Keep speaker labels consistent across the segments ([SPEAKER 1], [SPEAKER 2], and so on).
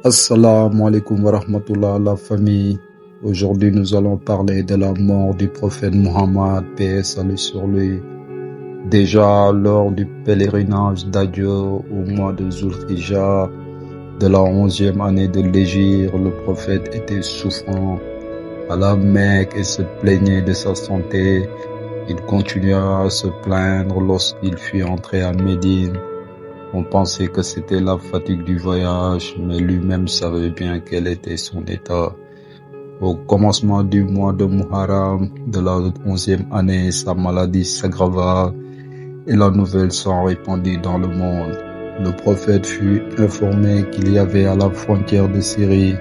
[SPEAKER 1] Assalamu alaikum wa rahmatullah, la famille. Aujourd'hui, nous allons parler de la mort du prophète Muhammad, paix et salut sur lui. Déjà, lors du pèlerinage d'adieu au mois de Zulhijjah de la 11e année de l'Hégire, le prophète était souffrant à la Mecque et se plaignait de sa santé. Il continua à se plaindre lorsqu'il fut entré à Médine. On pensait que c'était la fatigue du voyage, mais lui-même savait bien quel était son état. Au commencement du mois de Muharram de la 11e année, sa maladie s'aggrava et la nouvelle s'en répandit dans le monde. Le prophète fut informé qu'il y avait à la frontière de Syrie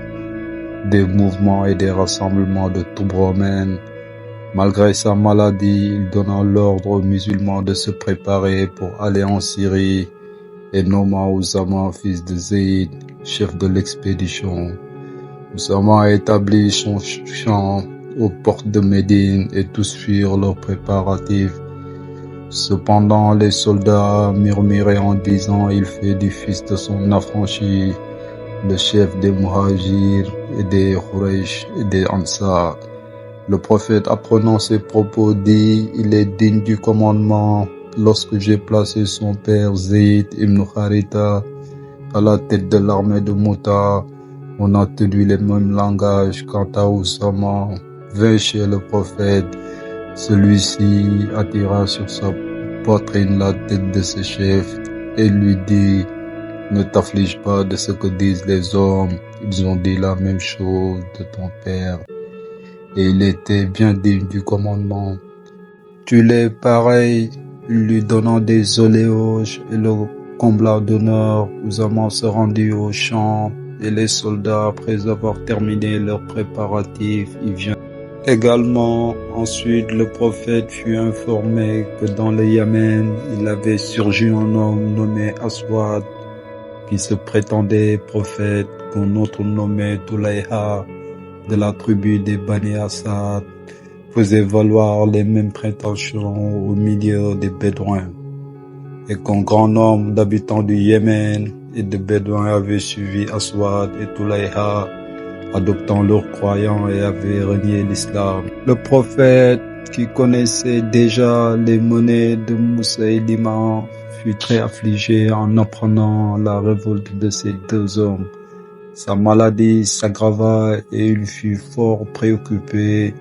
[SPEAKER 1] des mouvements et des rassemblements de troupes romaines. Malgré sa maladie, il donna l'ordre aux musulmans de se préparer pour aller en Syrie et nomma Oussama, fils de Zayd, chef de l'expédition. Oussama établit son champ aux portes de Médine et tous firent leurs préparatifs. Cependant, les soldats murmuraient en disant: il fait du fils de son affranchi, le chef des Muhajirs et des Quraysh et des Ansar. Le prophète, apprenant ces propos, dit: il est digne du commandement. Lorsque j'ai placé son père Zayd ibn Haritha à la tête de l'armée de Mouta, on a tenu les mêmes langages. Quant à Oussama, vint chez le prophète. Celui-ci attira sur sa poitrine la tête de ses chefs et lui dit: ne t'afflige pas de ce que disent les hommes, ils ont dit la même chose de ton père, et il était bien digne du commandement. Tu l'es pareil, lui donnant des oléoges et le combla d'honneur. Oussama se rendit au champ et les soldats, après avoir terminé leurs préparatifs, y vinrent également. Ensuite, le prophète fut informé que dans le Yémen, il avait surgi un homme nommé Aswad qui se prétendait prophète, qu'on autre nommé Tulayha de la tribu des Bani Assad faisait valoir les mêmes prétentions au milieu des Bédouins, et qu'un grand nombre d'habitants du Yémen et de Bédouins avaient suivi Aswad et Tulayha, adoptant leurs croyants, et avaient renié l'islam. Le prophète, qui connaissait déjà les monnaies de Moussaïlima, fut très affligé en apprenant la révolte de ces deux hommes. Sa maladie s'aggrava et il fut fort préoccupé.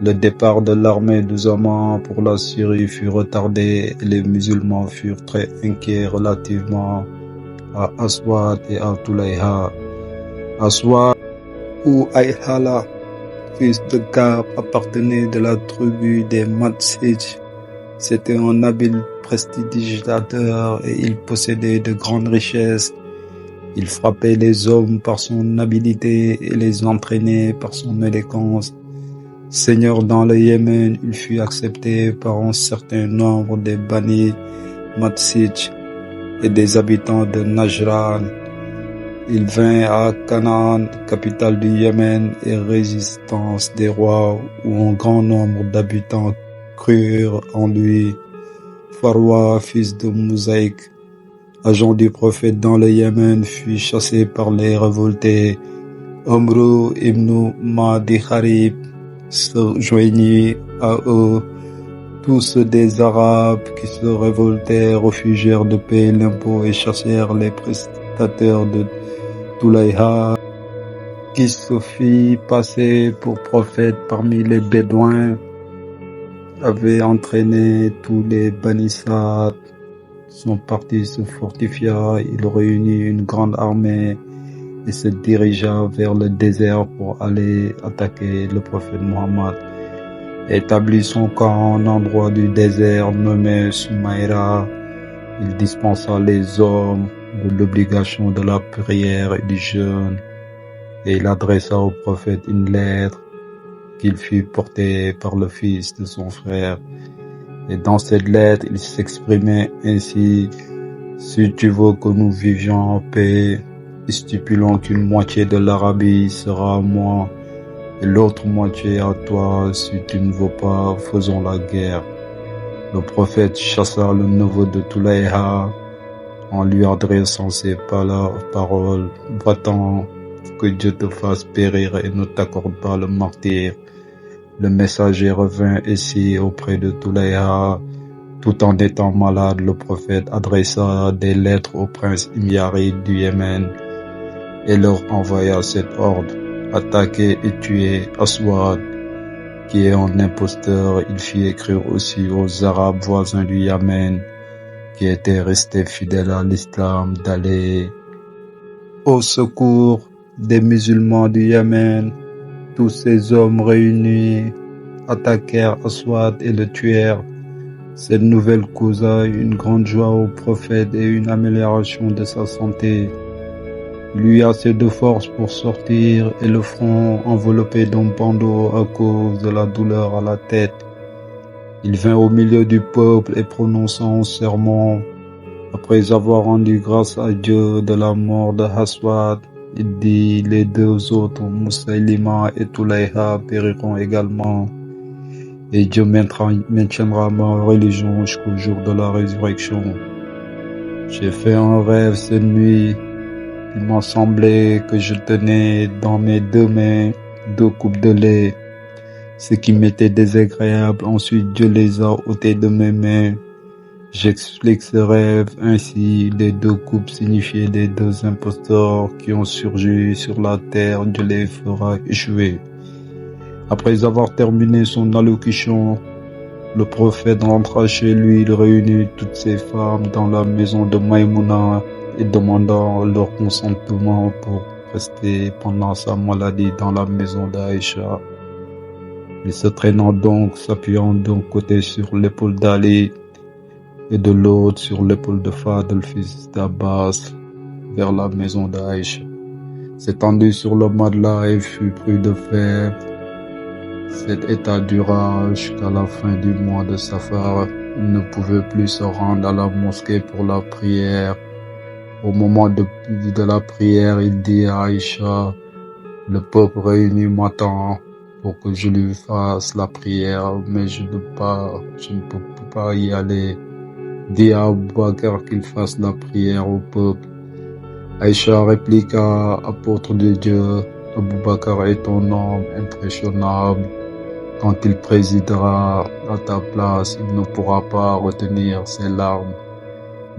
[SPEAKER 1] Le départ de l'armée d'Oussama pour la Syrie fut retardé et les musulmans furent très inquiets relativement à Aswad et à Tulayha. Aswad ou Ayhala, fils de Ka'b, appartenait de la tribu des Matsij. C'était un habile prestidigitateur et il possédait de grandes richesses. Il frappait les hommes par son habileté et les entraînait par son élégance. Seigneur dans le Yémen, il fut accepté par un certain nombre des Bani Matsij et des habitants de Najran. Il vint à Canaan, capitale du Yémen et résidence des rois, où un grand nombre d'habitants crurent en lui. Farwa, fils de Moussaïk, agent du prophète dans le Yémen, fut chassé par les révoltés. Amru ibn Mahdi Harib se joignit à eux. Tous des Arabes qui se révoltaient refusèrent de payer l'impôt et chassèrent les prestateurs de Tulayha, qui se fit passer pour prophète parmi les Bédouins, avait entraîné tous les Bani Saad. Son parti se fortifia, il réunit une grande armée et se dirigea vers le désert pour aller attaquer le prophète Muhammad. Établit son camp en endroit du désert nommé Soumaïra, il dispensa les hommes de l'obligation de la prière et du jeûne, et il adressa au prophète une lettre qu'il fit porter par le fils de son frère. Et dans cette lettre, il s'exprimait ainsi: si tu veux que nous vivions en paix, stipulons qu'une moitié de l'Arabie sera à moi et l'autre moitié à toi. Si tu ne veux pas, faisons la guerre. Le prophète chassa le neveu de Tulayha en lui adressant ces paroles: va-t'en, que Dieu te fasse périr et ne t'accorde pas le martyre. Le messager revint ici auprès de Toulayha. Tout en étant malade, le prophète adressa des lettres au prince Imyari du Yémen et leur envoya cet ordre: attaquer et tuer Aswad, qui est un imposteur. Il fit écrire aussi aux Arabes voisins du Yémen, qui étaient restés fidèles à l'islam, d'aller au secours des musulmans du Yémen. Tous ces hommes réunis attaquèrent Aswad et le tuèrent. Cette nouvelle causa une grande joie au prophète et une amélioration de sa santé. Il eut assez de force pour sortir et le front enveloppé d'un bandeau à cause de la douleur à la tête. Il vint au milieu du peuple et prononçant un sermon. Après avoir rendu grâce à Dieu de la mort de Aswad, il dit: les deux autres, Moussaïlima et Toulayha, périront également. Et Dieu maintiendra ma religion jusqu'au jour de la résurrection. J'ai fait un rêve cette nuit. Il m'a semblé que je tenais dans mes deux mains 2 coupes de lait, ce qui m'était désagréable. Ensuite, Dieu les a ôtées de mes mains. J'explique ce rêve ainsi: les 2 coupes signifiaient les 2 imposteurs qui ont surgi sur la terre. Dieu les fera échouer. Après avoir terminé son allocution, le prophète rentra chez lui. Il réunit toutes ses femmes dans la maison de Maïmouna et demandant leur consentement pour rester pendant sa maladie dans la maison d'Aïcha. Il se traînant donc, s'appuyant d'un côté sur l'épaule d'Ali et de l'autre sur l'épaule de Fadl, fils d'Abbas, vers la maison d'Aïcha. S'étendit sur le matelas et fut pris de fièvre. Cet état dura jusqu'à la fin du mois de Safar. Il ne pouvait plus se rendre à la mosquée pour la prière. Au moment de la prière, il dit à Aïcha: le peuple réuni m'attend pour que je lui fasse la prière, mais je ne peux pas y aller. Dis à Abu Bakr qu'il fasse la prière au peuple. Aïcha répliqua: apôtre de Dieu, Abu Bakr est un homme impressionnable. Quand il présidera à ta place, il ne pourra pas retenir ses larmes.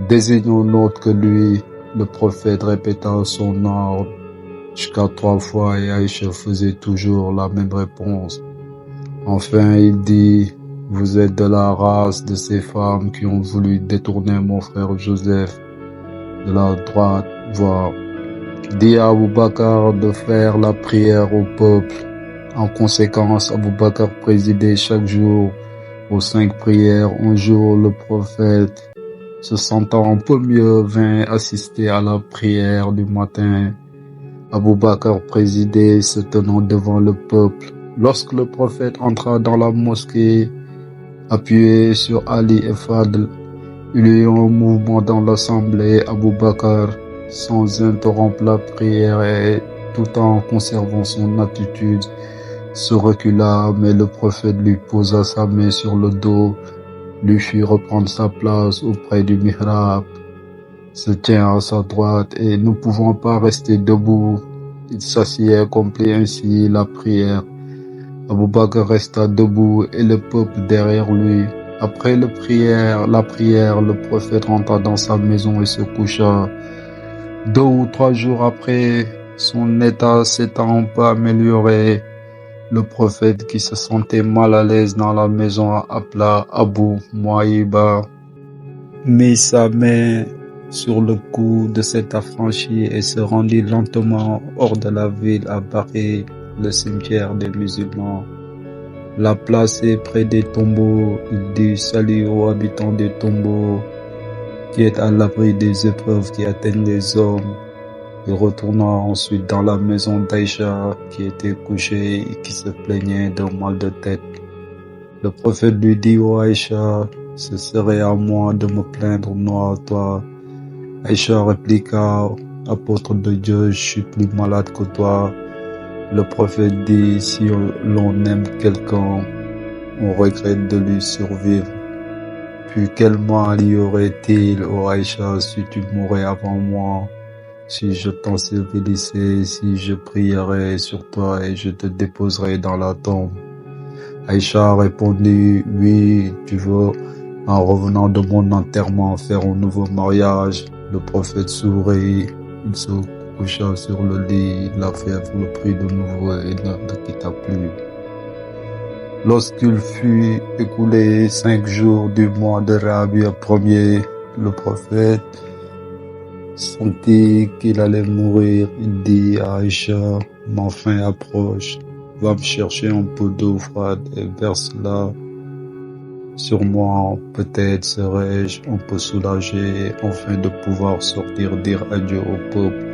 [SPEAKER 1] Désignons autre que lui. Le prophète répéta son ordre jusqu'à 3 fois et Aïcha faisait toujours la même réponse. Enfin, il dit: vous êtes de la race de ces femmes qui ont voulu détourner mon frère Joseph de la droite voie. Dis à Abu Bakr de faire la prière au peuple. En conséquence, Abu Bakr présidait chaque jour aux 5 prières. Un jour, le prophète, se sentant un peu mieux, vint assister à la prière du matin. Abu Bakr présidait, se tenant devant le peuple. Lorsque le prophète entra dans la mosquée, appuyé sur Ali et Fadl, il y eut un mouvement dans l'assemblée. Abu Bakr, sans interrompre la prière et tout en conservant son attitude, se recula, mais le prophète lui posa sa main sur le dos, lui fit reprendre sa place auprès du mihrab, se tient à sa droite et ne pouvant pas rester debout, il s'assied et accomplit ainsi la prière. Abu Bakr resta debout et le peuple derrière lui. Après la prière, le prophète rentra dans sa maison et se coucha. 2 ou 3 jours après, son état s'étant un peu amélioré, le prophète, qui se sentait mal à l'aise dans la maison, appela Abu Muayba, mit sa main sur le cou de cet affranchi et se rendit lentement hors de la ville à Baqi, le cimetière des musulmans. La placé près des tombeaux, il dit: salut aux habitants des tombeaux, qui est à l'abri des épreuves qui atteignent les hommes. Il retourna ensuite dans la maison d'Aïcha, qui était couchée et qui se plaignait d'un mal de tête. Le prophète lui dit: ô Aïcha, ce serait à moi de me plaindre, non à toi. Aïcha répliqua: apôtre de Dieu, je suis plus malade que toi. Le prophète dit: si l'on aime quelqu'un, on regrette de lui survivre. Puis quel mal y aurait-il, ô Aïcha, si tu mourais avant moi? si je t'ensevelissais, si je prierais sur toi et je te déposerais dans la tombe. Aïcha répondit, oui, tu veux, en revenant de mon enterrement, faire un nouveau mariage. Le prophète sourit, il se coucha sur le lit, la fièvre le prit de nouveau et ne quitta plus. Lorsqu'il fut écoulé 5 jours du mois de Rabi' premier, le prophète sentit qu'il allait mourir. Il dit à Aïcha, ma fin approche, va me chercher un peu d'eau froide et verse-la sur moi, peut-être serai-je un peu soulagé afin de pouvoir sortir dire adieu au peuple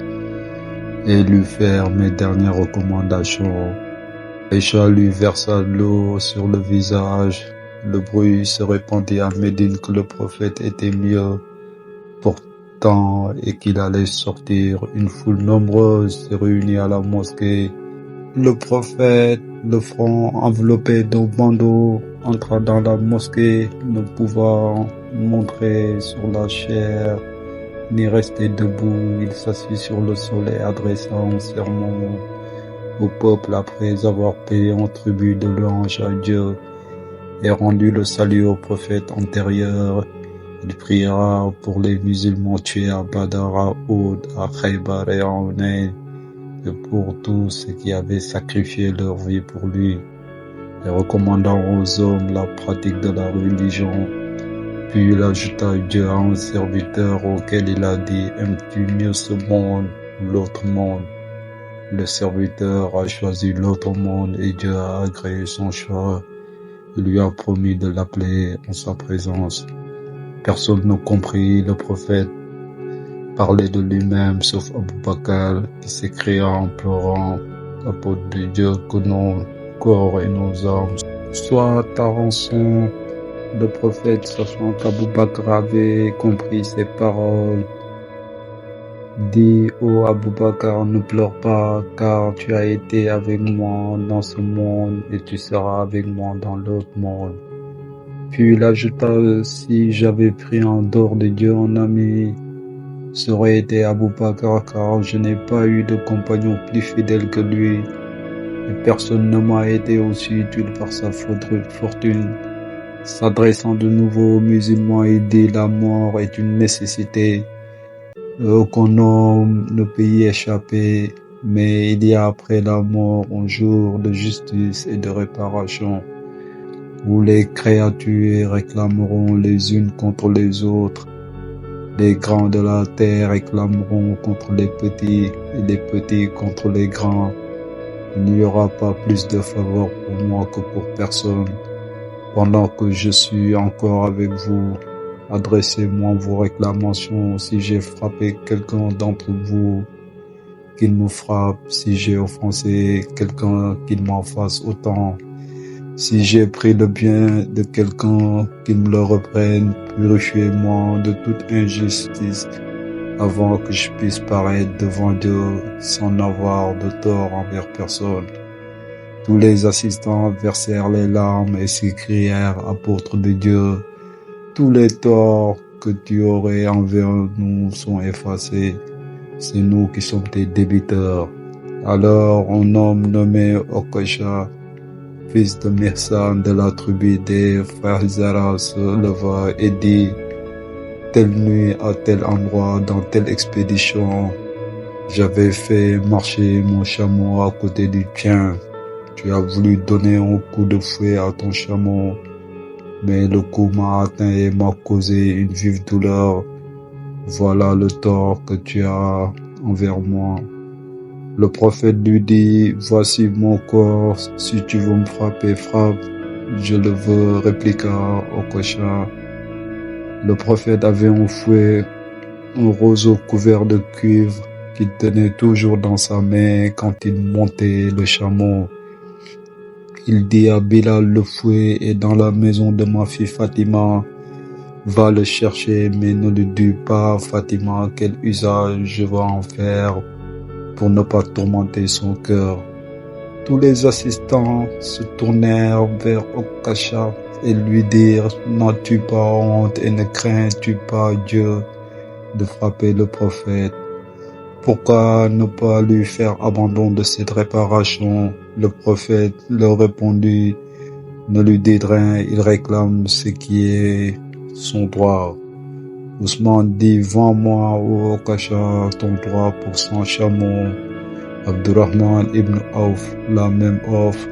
[SPEAKER 1] et lui faire mes dernières recommandations. Aïcha lui versa l'eau sur le visage. Le bruit se répandit à Médine que le prophète était mieux portant et qu'il allait sortir. Une foule nombreuse se réunit à la mosquée. Le prophète, le front enveloppé d'un bandeau, entra dans la mosquée, ne pouvant montrer sur la chair ni rester debout. Il s'assit sur le sol et adressa un sermon au peuple après avoir payé un tribut de louange à Dieu et rendu le salut au prophète antérieur. Il priera pour les musulmans tués à Badr, à Uhud, à Khaybar et à Hunayn, et pour tous ceux qui avaient sacrifié leur vie pour lui, et recommandant aux hommes la pratique de la religion. Puis il ajouta Dieu à un serviteur auquel il a dit, aimes-tu mieux ce monde ou l'autre monde? Le serviteur a choisi l'autre monde et Dieu a agréé son choix. Il lui a promis de l'appeler en sa présence. Personne ne comprit. Le prophète parlait de lui-même, sauf Abu Bakr, qui s'écria en pleurant, apôtre de Dieu, que nos corps et nos âmes soient ta rançon. Le prophète, sachant qu'Abu Bakr avait compris ses paroles, dit, ô Abu Bakr, ne pleure pas, car tu as été avec moi dans ce monde et tu seras avec moi dans l'autre monde. Puis il ajouta, si j'avais pris en dehors de Dieu un ami, ça aurait été Abu Bakr, car je n'ai pas eu de compagnon plus fidèle que lui, et personne ne m'a été aussi utile par sa fortune. S'adressant de nouveau aux musulmans, il dit, la mort est une nécessité. Aucun homme ne peut y échapper, mais il y a après la mort un jour de justice et de réparation, où les créatures réclameront les unes contre les autres. Les grands de la terre réclameront contre les petits et les petits contre les grands. Il n'y aura pas plus de faveur pour moi que pour personne. Pendant que je suis encore avec vous, adressez-moi vos réclamations. Si j'ai frappé quelqu'un d'entre vous, qu'il me frappe. Si j'ai offensé quelqu'un, qu'il m'en fasse autant. Si j'ai pris le bien de quelqu'un, qu'il me le reprenne. Purifiez-moi de toute injustice avant que je puisse paraître devant Dieu sans avoir de tort envers personne. Tous les assistants versèrent les larmes et s'écrièrent, apôtre de Dieu, tous les torts que tu aurais envers nous sont effacés. C'est nous qui sommes tes débiteurs. Alors un homme nommé Okasha, fils de Mirsan de la tribu des Fahzara, se leva et dit, telle nuit à tel endroit dans telle expédition, j'avais fait marcher mon chameau à côté du tien. Tu as voulu donner un coup de fouet à ton chameau, mais le coup m'a atteint et m'a causé une vive douleur. Voilà le tort que tu as envers moi. Le prophète lui dit, voici mon corps, si tu veux me frapper, frappe. Je le veux, répliqua Okasha. Le prophète avait un fouet, un roseau couvert de cuivre qu'il tenait toujours dans sa main quand il montait le chameau. Il dit à Bilal, le fouet est dans la maison de ma fille Fatima. Va le chercher, mais ne lui dis pas, Fatima, quel usage je vais en faire pour ne pas tourmenter son cœur. Tous les assistants se tournèrent vers Okasha et lui dirent, n'as-tu pas honte et ne crains-tu pas Dieu de frapper le prophète? pourquoi ne pas lui faire abandon de cette réparation? Le prophète leur répondit, ne lui dites rien, il réclame ce qui est son droit. Ousmane dit, vends-moi au Okasha ton droit pour 100 chameaux. Abdurrahman ibn Auf la même offre.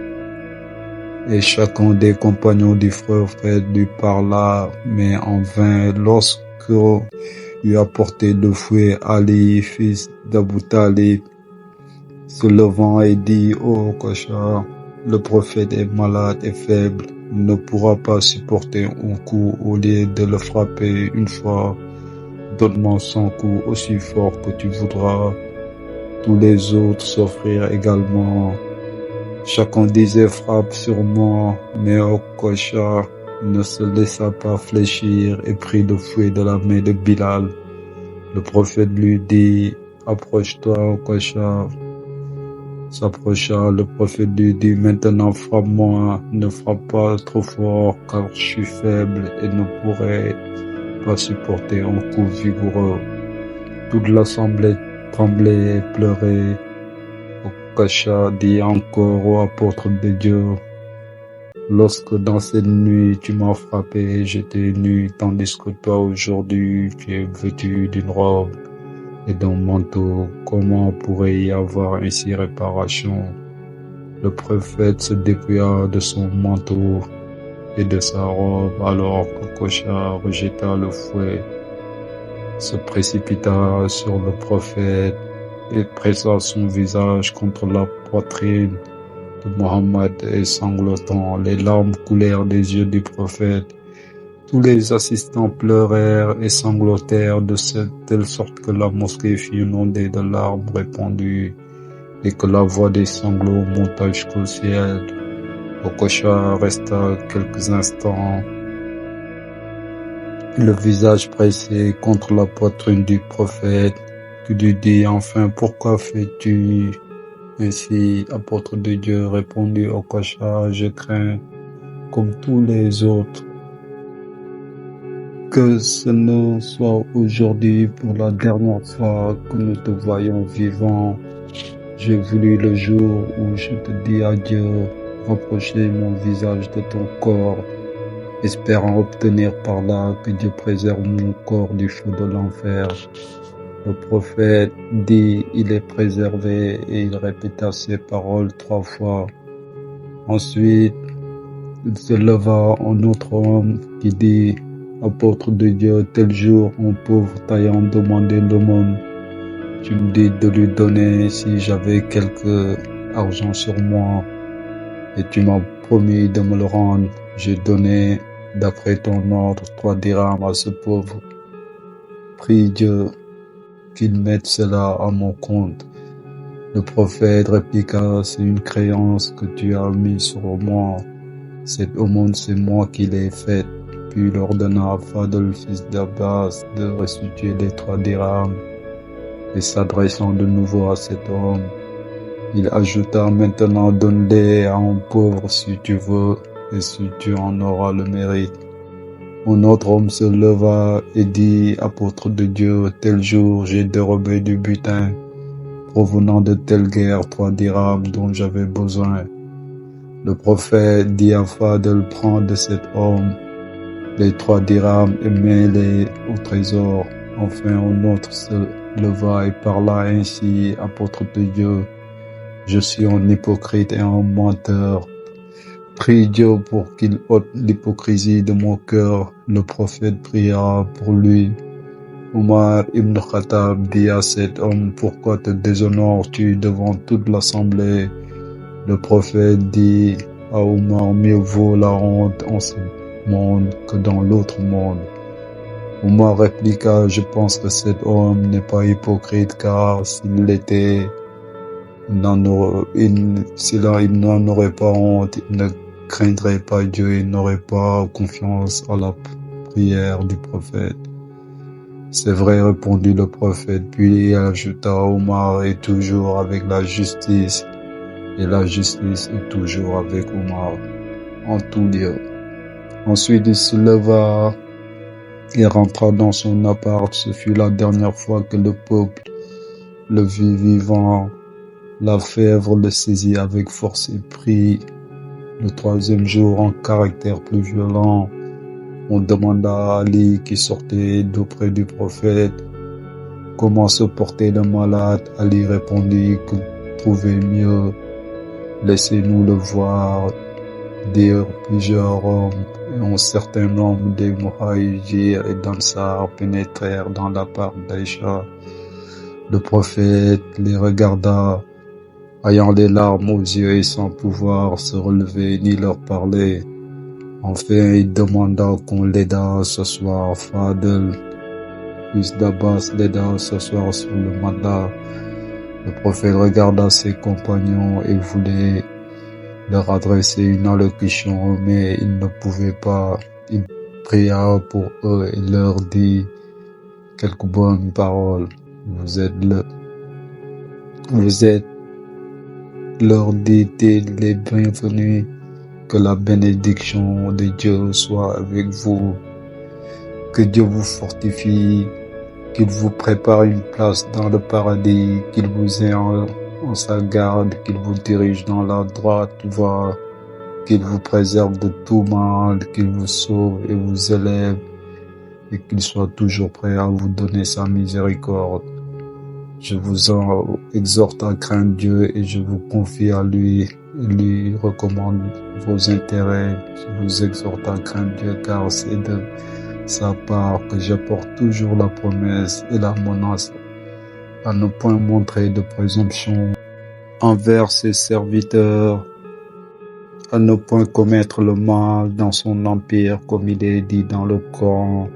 [SPEAKER 1] Et chacun des compagnons du frère Fred lui parla, mais en vain. Lorsque lui apportait le fouet, Ali, fils d'Abu Talib, se levant et dit, ô Okasha, le prophète est malade et faible, il ne pourra pas supporter un coup. Au lieu de le frapper une fois, donne-moi 100 coups aussi forts que tu voudras. Tous les autres s'offrirent également. Chacun disait frappe sur moi, mais Okasha ne se laissa pas fléchir et prit le fouet de la main de Bilal. Le prophète lui dit, approche-toi, Okasha. S'approcha, le prophète lui dit, maintenant frappe-moi, ne frappe pas trop fort, car je suis faible et ne pourrai pas supporter un coup vigoureux. Toute l'assemblée tremblait et pleurait. Okasha dit encore au apôtre de Dieu, lorsque dans cette nuit tu m'as frappé, j'étais nu, tandis que toi aujourd'hui tu es vêtu d'une robe et d'un manteau, comment pourrait y avoir ainsi réparation? Le prophète se dépouilla de son manteau et de sa robe, alors qu'Okasha rejeta le fouet, se précipita sur le prophète et pressa son visage contre la poitrine de Mohammed et sanglotant. Les larmes coulèrent des yeux du prophète. Tous les assistants pleurèrent et sanglotèrent de telle sorte que la mosquée fut inondée de larmes répandues et que la voix des sanglots monta jusqu'au ciel. Okasha resta quelques instants, le visage pressé contre la poitrine du prophète, qui lui dit enfin, pourquoi fais-tu ainsi, apôtre de Dieu? Répondit Okasha, je crains, comme tous les autres, que ce ne soit aujourd'hui pour la dernière fois que nous te voyons vivant. J'ai voulu le jour où je te dis adieu, rapprocher mon visage de ton corps, espérant obtenir par là que Dieu préserve mon corps du feu de l'enfer. Le prophète dit, il est préservé, et il répéta ces paroles 3 fois. Ensuite, il se leva un autre homme qui dit, apôtre de Dieu, tel jour, un pauvre taillant demandait l'aumône. Tu me dis de lui donner si j'avais quelque argent sur moi, et tu m'as promis de me le rendre. J'ai donné, d'après ton ordre, 3 dirhams à ce pauvre. Prie Dieu qu'il mette cela à mon compte. Le prophète répliqua, c'est une créance que tu as mise sur moi. Cette aumône, c'est moi qui l'ai faite. Puis il ordonna à Fadl, fils d'Abbas, de restituer les 3 dirhams. Et s'adressant de nouveau à cet homme, il ajouta, maintenant donne-les à un pauvre si tu veux, et si tu en auras le mérite. Un autre homme se leva et dit, apôtre de Dieu, tel jour j'ai dérobé du butin provenant de telle guerre 3 dirhams dont j'avais besoin. Le prophète dit à Fadl, prends de cet homme les 3 dirhams et mets-les au trésor. Enfin un autre se leva et parla ainsi, apôtre de Dieu, je suis un hypocrite et un menteur. Prie Dieu pour qu'il ôte l'hypocrisie de mon cœur. Le prophète pria pour lui. Omar ibn Khattab dit à cet homme, pourquoi te déshonores-tu devant toute l'assemblée? Le prophète dit à Omar, mieux vaut la honte en ce monde que dans l'autre monde. Omar répliqua, je pense que cet homme n'est pas hypocrite, car s'il l'était, il n'en aurait pas honte, il ne craindrait pas Dieu, il n'aurait pas confiance à la prière du prophète. C'est vrai, répondit le prophète, puis il ajouta, Omar est toujours avec la justice, et la justice est toujours avec Omar, en tout lieu. Ensuite il se leva et rentra dans son appart. Ce fut la dernière fois que le peuple le vivant, la fièvre le saisit avec force et prit. Le troisième jour, en caractère plus violent, on demanda à Ali, qui sortait d'auprès du prophète, comment se portait le malade. Ali répondit qu'il trouvait mieux. Laissez-nous le voir. Dirent plusieurs hommes, et un certain nombre des Muhajir et d'Ansar pénétrèrent dans l'appart d'Aïcha. Le prophète les regarda, ayant les larmes aux yeux et sans pouvoir se relever ni leur parler. Enfin, il demanda qu'on l'aidât à s'asseoir. Fadl, fils d'Abbas, l'aida à s'asseoir sur le matelas. Le prophète regarda ses compagnons et voulait leur adresser une allocution, mais il ne pouvait pas. Il pria pour eux et leur dit quelques bonnes paroles. Vous êtes, leur dit-il, les bienvenus. Que la bénédiction de Dieu soit avec vous. Que Dieu vous fortifie. Qu'il vous prépare une place dans le paradis. Qu'il vous ait en sa garde. Qu'il vous dirige dans la droite voie. Qu'il vous préserve de tout mal. Qu'il vous sauve et vous élève. Et qu'il soit toujours prêt à vous donner sa miséricorde. Je vous en exhorte à craindre Dieu et je vous confie à lui. Lui recommande vos intérêts. Je vous exhorte à craindre Dieu, car c'est de sa part que j'apporte toujours la promesse et la menace, à ne point montrer de présomption envers ses serviteurs, à ne point commettre le mal dans son empire, comme il est dit dans le Coran.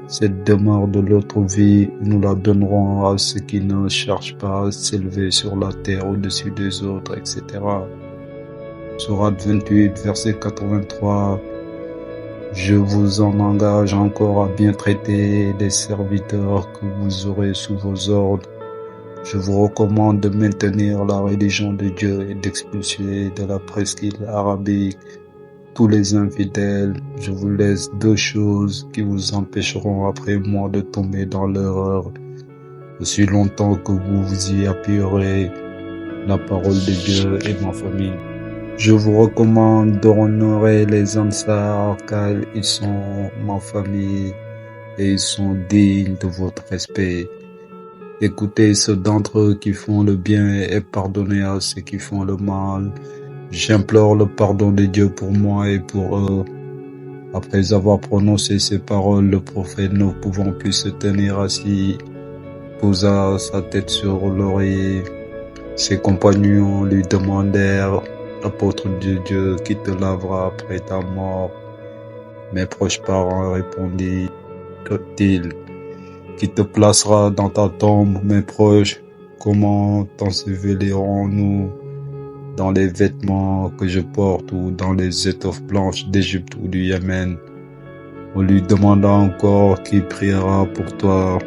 [SPEAKER 1] Cette demeure de l'autre vie, nous la donnerons à ceux qui ne cherchent pas à s'élever sur la terre au-dessus des autres, etc. Sourate 28, verset 83. Je vous en engage encore à bien traiter les serviteurs que vous aurez sous vos ordres. Je vous recommande de maintenir la religion de Dieu et d'expulser de la presqu'île arabique tous les infidèles. Je vous laisse deux choses qui vous empêcheront après moi de tomber dans l'erreur, aussi longtemps que vous vous y appuierez, la parole de Dieu et ma famille. Je vous recommande d'honorer les Ansar, car ils sont ma famille et ils sont dignes de votre respect. Écoutez ceux d'entre eux qui font le bien et pardonnez à ceux qui font le mal. J'implore le pardon de Dieu pour moi et pour eux. Après avoir prononcé ces paroles, le prophète, ne pouvant plus se tenir assis, posa sa tête sur l'oreiller. Ses compagnons lui demandèrent, apôtre de Dieu, qui te lavera après ta mort? Mes proches parents répondirent-ils, qui te placera dans ta tombe? Mes proches, comment t'ensevelirons-nous? Dans les vêtements que je porte ou dans les étoffes blanches d'Égypte ou du Yémen? On lui demanda encore qui priera pour toi.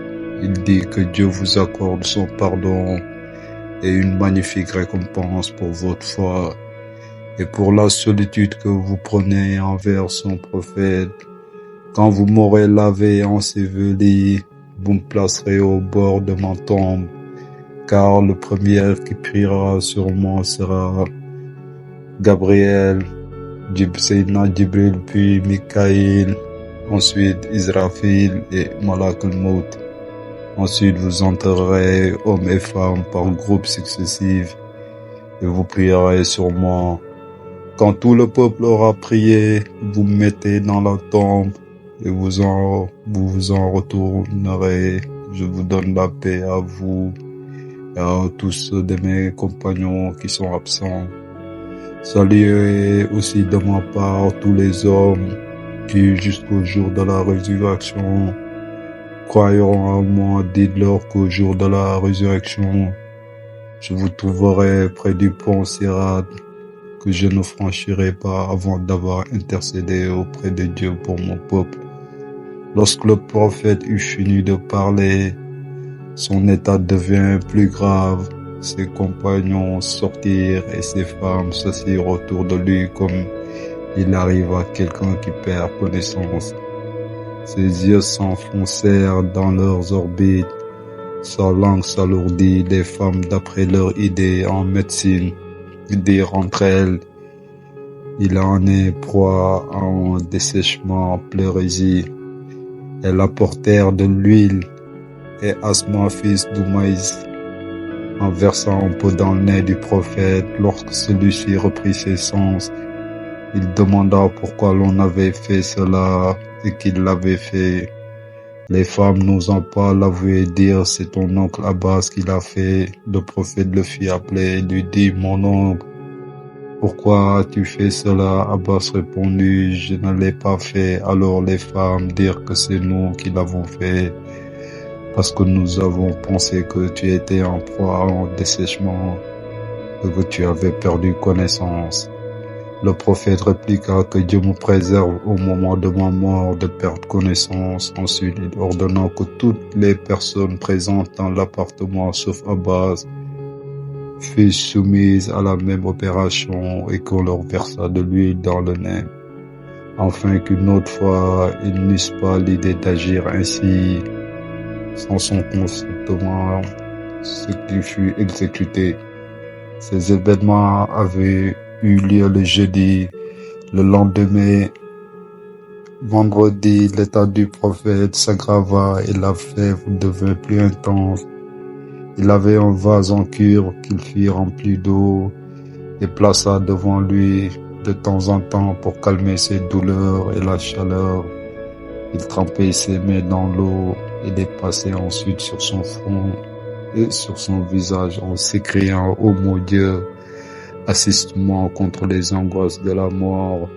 [SPEAKER 1] Il dit que Dieu vous accorde son pardon et une magnifique récompense pour votre foi et pour la solitude que vous prenez envers son prophète. Quand vous m'aurez lavé et enseveli, vous me placerez au bord de ma tombe, car le premier qui priera sur moi sera Gabriel, Sayyidina Jibril, puis Mikaïl, ensuite Israfil et Malak al-Maut. Ensuite vous entrerez, hommes et femmes, par groupes successifs, et vous prierez sur moi. Quand tout le peuple aura prié, vous me mettez dans la tombe et vous vous en retournerez. Je vous donne la paix à vous et à tous ceux de mes compagnons qui sont absents. Saluez aussi de ma part tous les hommes qui, jusqu'au jour de la résurrection, croiront en moi. Dites-leur qu'au jour de la résurrection, je vous trouverai près du pont Sirat, que je ne franchirai pas avant d'avoir intercédé auprès de Dieu pour mon peuple. Lorsque le prophète eut fini de parler, son état devint plus grave. Ses compagnons sortirent et ses femmes s'assirent autour de lui comme il arrive à quelqu'un qui perd connaissance. Ses yeux s'enfoncèrent dans leurs orbites Sa langue s'alourdit, les femmes d'après leur idée en médecine dirent entre elles, il en est proie à un dessèchement pleurésie. Elles apportèrent de l'huile et Asma, fils d'Oumaïs, en versant un peu dans le nez du prophète. Lorsque celui-ci reprit ses sens, il demanda pourquoi l'on avait fait cela et qui l'avait fait. Les femmes n'osant pas l'avouer et dire c'est ton oncle Abbas qui l'a fait, le prophète le fit appeler et lui dit mon oncle, pourquoi as-tu fait cela? Abbas répondit, je ne l'ai pas fait. Alors les femmes dirent que c'est nous qui l'avons fait, parce que nous avons pensé que tu étais en proie à un dessèchement et que tu avais perdu connaissance. Le prophète répliqua que Dieu me préserve au moment de ma mort de perdre connaissance. Ensuite, il ordonna que toutes les personnes présentes dans l'appartement, sauf Abbas, fussent soumises à la même opération et qu'on leur versa de l'huile dans le nez, afin qu'une autre fois, ils n'eussent pas l'idée d'agir ainsi sans son consentement, ce qui fut exécuté. Ces événements avaient eu lieu le jeudi. Le lendemain, vendredi, l'état du prophète s'aggrava et la fièvre devint plus intense. Il avait un vase en cuivre qu'il fit remplir d'eau et plaça devant lui de temps en temps pour calmer ses douleurs et la chaleur. Il trempait ses mains dans l'eau et les passait ensuite sur son front et sur son visage en s'écriant « Ô mon Dieu, assiste-moi contre les angoisses de la mort ».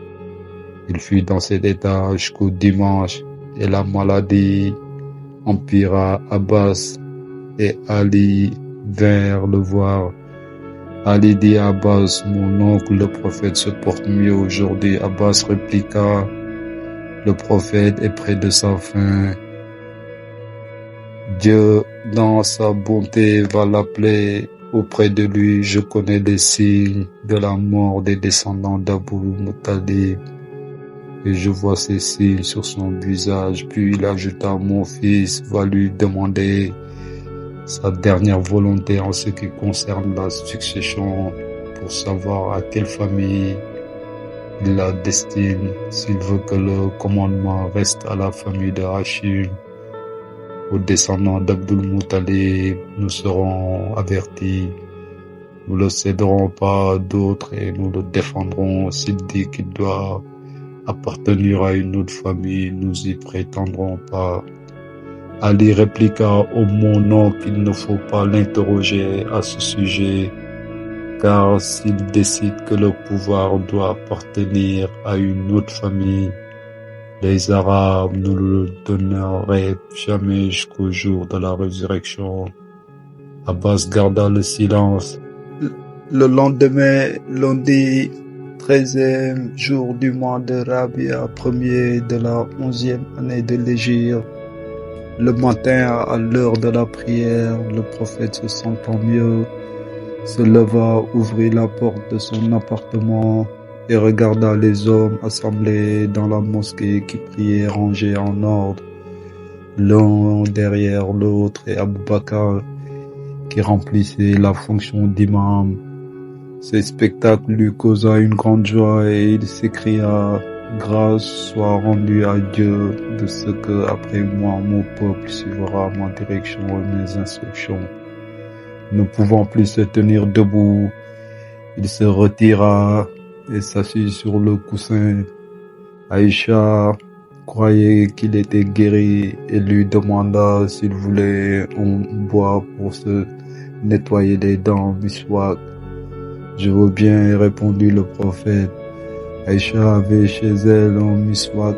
[SPEAKER 1] Il fut dans cet état jusqu'au dimanche et la maladie empira. Abbas et Ali vinrent le voir. Ali dit à Abbas, mon oncle, le prophète se porte mieux aujourd'hui. Abbas répliqua, le prophète est près de sa fin. Dieu, dans sa bonté, va l'appeler auprès de lui. Je connais les signes de la mort des descendants d'Abu Muttalib et je vois ces signes sur son visage. Puis il ajouta, mon fils va lui demander sa dernière volonté en ce qui concerne la succession pour savoir à quelle famille il la destine. S'il veut que le commandement reste à la famille de Hachim, aux descendants d'Abdul Muttalib, nous serons avertis. Nous ne le céderons pas à d'autres et nous le défendrons. S'il dit qu'il doit appartenir à une autre famille, nous y prétendrons pas. Ali répliqua, ô mon oncle, il ne faut pas l'interroger à ce sujet, car s'il décide que le pouvoir doit appartenir à une autre famille, les Arabes ne le donneraient jamais jusqu'au jour de la résurrection. Abbas garda le silence. Le lendemain, lundi, 13e jour du mois de Rabia, premier de la 11e année de l'Hégire, le matin, à l'heure de la prière, le prophète, se sentant mieux, se leva, ouvrit la porte de son appartement et regarda les hommes assemblés dans la mosquée qui priaient rangés en ordre, l'un derrière l'autre, et Abou Bakr qui remplissait la fonction d'imam. Ce spectacle lui causa une grande joie et il s'écria « Grâce soit rendue à Dieu de ce que, après moi, mon peuple suivra ma direction et mes instructions. » Ne pouvant plus se tenir debout, il se retira et s'assit sur le coussin. Aïcha croyait qu'il était guéri et lui demanda s'il voulait un bois pour se nettoyer les dents, miswak. Je veux bien, répondit le prophète. Aïcha avait chez elle un miswak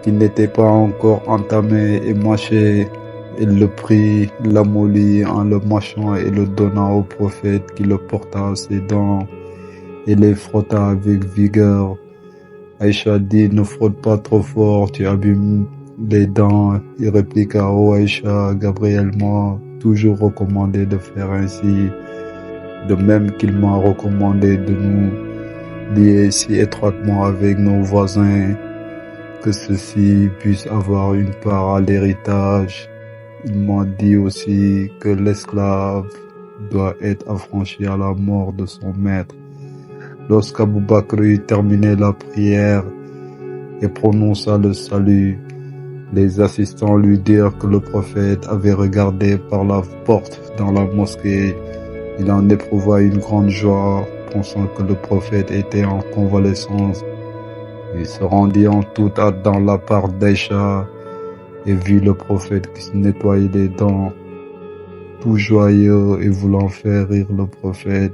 [SPEAKER 1] qui n'était pas encore entamé et mâché. Elle le prit, l'amollit en le mâchant et le donna au prophète qui le porta à ses dents et les frotta avec vigueur. Aïcha dit, ne frotte pas trop fort, tu abîmes les dents. Il répliqua, oh Aïcha, Gabriel m'a toujours recommandé de faire ainsi, de même qu'il m'a recommandé de nous lier si étroitement avec nos voisins que ceux-ci puissent avoir une part à l'héritage ils m'ont dit aussi que l'esclave doit être affranchi à la mort de son maître. Lorsqu'Abou Bakr eut terminé la prière et prononça le salut, les assistants lui dirent que le prophète avait regardé par la porte dans la mosquée. Il en éprouva une grande joie, pensant que le prophète était en convalescence. Il se rendit en toute hâte dans l'appart d'Aïcha et vit le prophète qui se nettoyait les dents. Tout joyeux et voulant faire rire le prophète,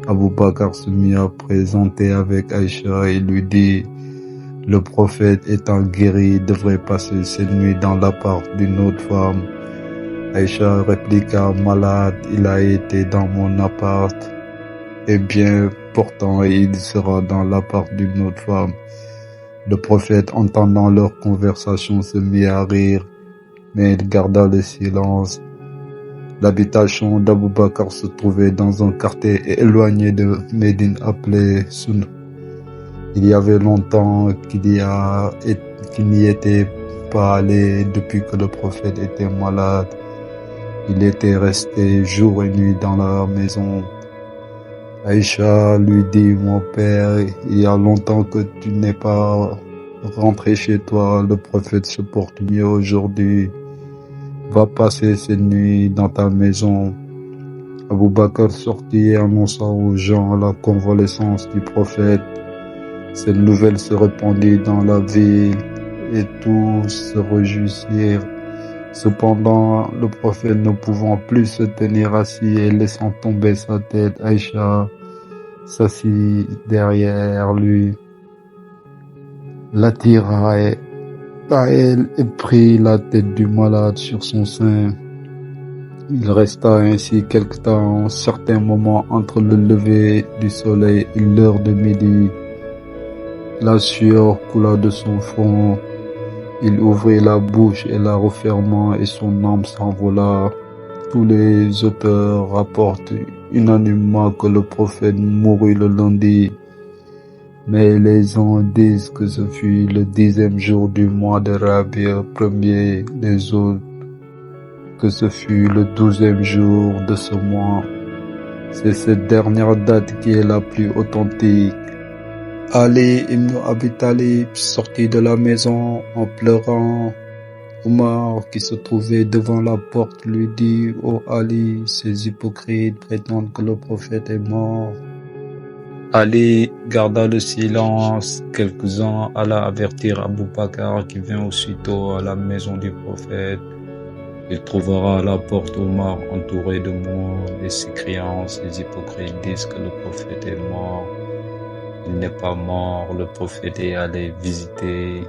[SPEAKER 1] Abou Bakr se mit à présenter avec Aïcha et lui dit: le prophète étant guéri devrait passer cette nuit dans l'appart d'une autre femme. Aïcha répliqua: malade, il a été dans mon appart. Eh bien, pourtant, il sera dans l'appart d'une autre femme. Le prophète, entendant leur conversation, se mit à rire, mais il garda le silence. L'habitation d'Abou Bakr se trouvait dans un quartier éloigné de Médine appelé Soun. Il y avait longtemps qu'il n'y était pas allé depuis que le prophète était malade. Il était resté jour et nuit dans la maison. Aïcha lui dit: mon père, il y a longtemps que tu n'es pas rentré chez toi. Le prophète se porte mieux aujourd'hui. Va passer cette nuit dans ta maison. Abou Bakr sortit et annonça aux gens la convalescence du prophète. Cette nouvelle se répandit dans la ville et tous se réjouissirent. Cependant, le prophète, ne pouvant plus se tenir assis et laissant tomber sa tête, Aïcha s'assit derrière lui, l'attira à elle et prit la tête du malade sur son sein. Il resta ainsi quelque temps, un certain moment entre le lever du soleil et l'heure de midi. La sueur coula de son front. Il ouvrit la bouche et la referma et son âme s'envola. Tous les auteurs rapportent unanimement que le prophète mourut le lundi. Mais les uns disent que ce fut le 10e jour du mois de Rabi' premier, les autres que ce fut le 12e jour de ce mois. C'est cette dernière date qui est la plus authentique. Ali ibn Abi Talib sortit de la maison en pleurant. Omar, qui se trouvait devant la porte, lui dit: ô Ali, ces hypocrites prétendent que le prophète est mort. Ali garda le silence. Quelques-uns alla avertir Abou Bakr, qui vint aussitôt à la maison du prophète. Il trouvera à la porte Omar entouré de morts et s'écriant: ces hypocrites disent que le prophète est mort. Il n'est pas mort, le prophète est allé visiter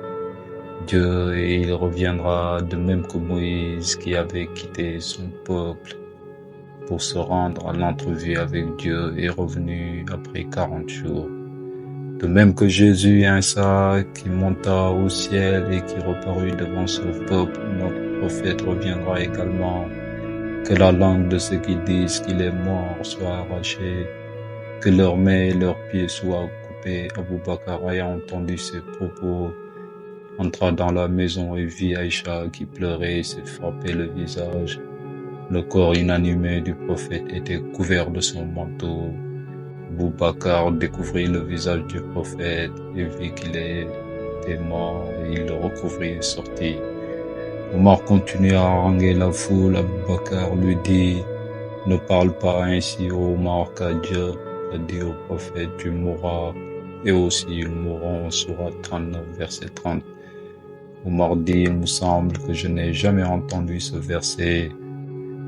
[SPEAKER 1] Dieu et il reviendra, de même que Moïse qui avait quitté son peuple pour se rendre à l'entrevue avec Dieu est revenu après 40 jours. De même que Jésus, Isa, qui monta au ciel et qui reparut devant son peuple, notre prophète reviendra également. Que la langue de ceux qui disent qu'il est mort soit arrachée, que leurs mains et leurs pieds soient coupés. Abou Bakr, ayant entendu ces propos, entra dans la maison et vit Aïcha qui pleurait et s'est frappé le visage. Le corps inanimé du prophète était couvert de son manteau. Abou Bakr découvrit le visage du prophète et vit qu'il était mort, et il le recouvrit et sortit. Omar continua à haranguer la foule. Abou Bakr lui dit: ne parle pas ainsi, ô Omar, car Dieu a dit au prophète: tu mourras, et aussi ils mourront. Sourate 39, verset 30. Omar dit: il me semble que je n'ai jamais entendu ce verset.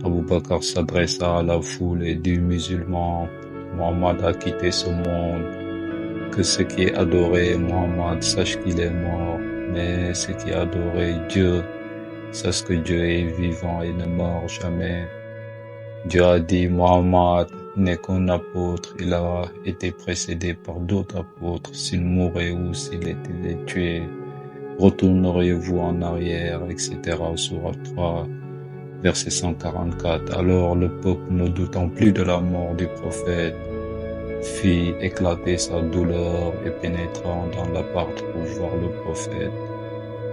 [SPEAKER 1] Abou Bakr s'adressa à la foule et dit: musulmans, Mohammed a quitté ce monde. Que ceux qui adoraient Mohammed sachent qu'il est mort, mais ceux qui adoraient Dieu sachent que Dieu est vivant et ne meurt jamais. Dieu a dit: Mohammed n'est qu'un apôtre, il a été précédé par d'autres apôtres. S'il mourait ou s'il était tué, retourneriez-vous en arrière, etc. Sourate 3, verset 144. Alors le peuple, ne doutant plus de la mort du prophète, fit éclater sa douleur et pénétrant dans l'appart pour voir le prophète.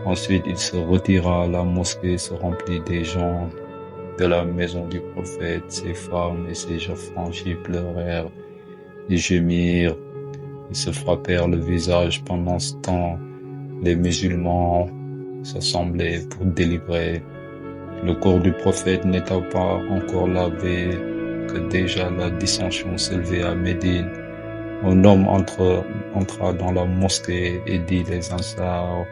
[SPEAKER 1] Ensuite, il se retira, la mosquée se remplit des gens de la maison du prophète, ses femmes et ses affranchis pleurèrent et gémirent. Ils se frappèrent le visage. Pendant ce temps, les musulmans s'assemblaient pour délibérer. Le corps du prophète n'étant pas encore lavé, que déjà la dissension s'élevait à Médine. Un homme entra dans la mosquée et dit: les Ansar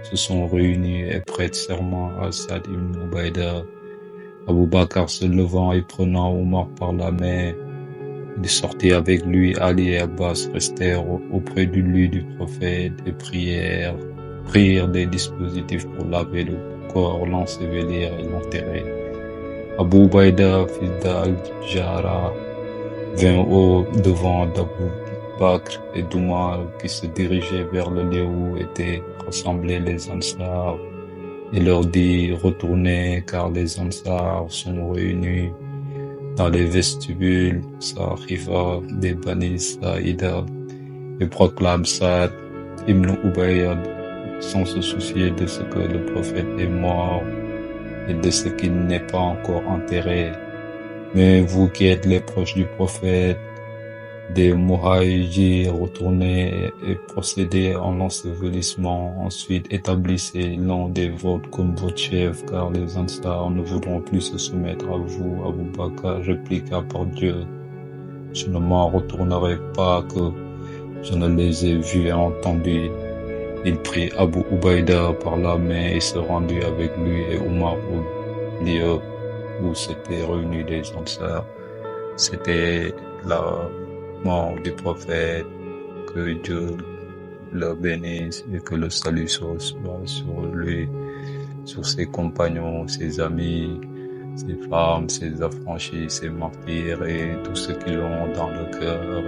[SPEAKER 1] se sont réunis et prêtent serment à Saad ibn Ubaïda. Abou Bakr se levant et prenant Omar par la main, il sortit avec lui. Ali et Abbas restèrent auprès du lit du prophète et prirent des dispositifs pour laver le corps, l'ensevelir et l'enterrer. Abou Ubaïda, fils d'Al-Jarrah, vint au devant d'Abou Bakr et d'Omar, qui se dirigeaient vers le lieu où étaient rassemblés les Ansar, et leur dit: retournez, car les Ansar sont réunis dans les vestibules Saqifa des Bani Saïda et proclament Saad ibn Ubayd sans se soucier de ce que le prophète est mort et de ce qu'il n'est pas encore enterré. Mais vous qui êtes les proches du prophète, des Muhajir, retournez et procédez en l'ensevelissement. Ensuite, établissez l'un des vôtres comme votre chef, car les Ansar ne voudront plus se soumettre à vous. Abou Bakr répliqua: par Dieu, je ne m'en retournerai pas que je ne les ai vus et entendus. Il prit Abou Ubaïda par la main et se rendit avec lui et Omar au lieu où s'étaient réunis les Ansar. C'était la mort du prophète. Que Dieu le bénisse et que le salut soit sur lui, sur ses compagnons, ses amis, ses femmes, ses affranchis, ses martyrs et tous ceux qui l'ont dans le cœur.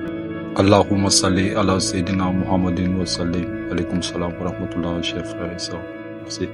[SPEAKER 1] Allahumma salli ala Sayyidina Muhammadin wa sallim. Alaykum salam wa rahmatullah, chers frères et sœurs. Merci.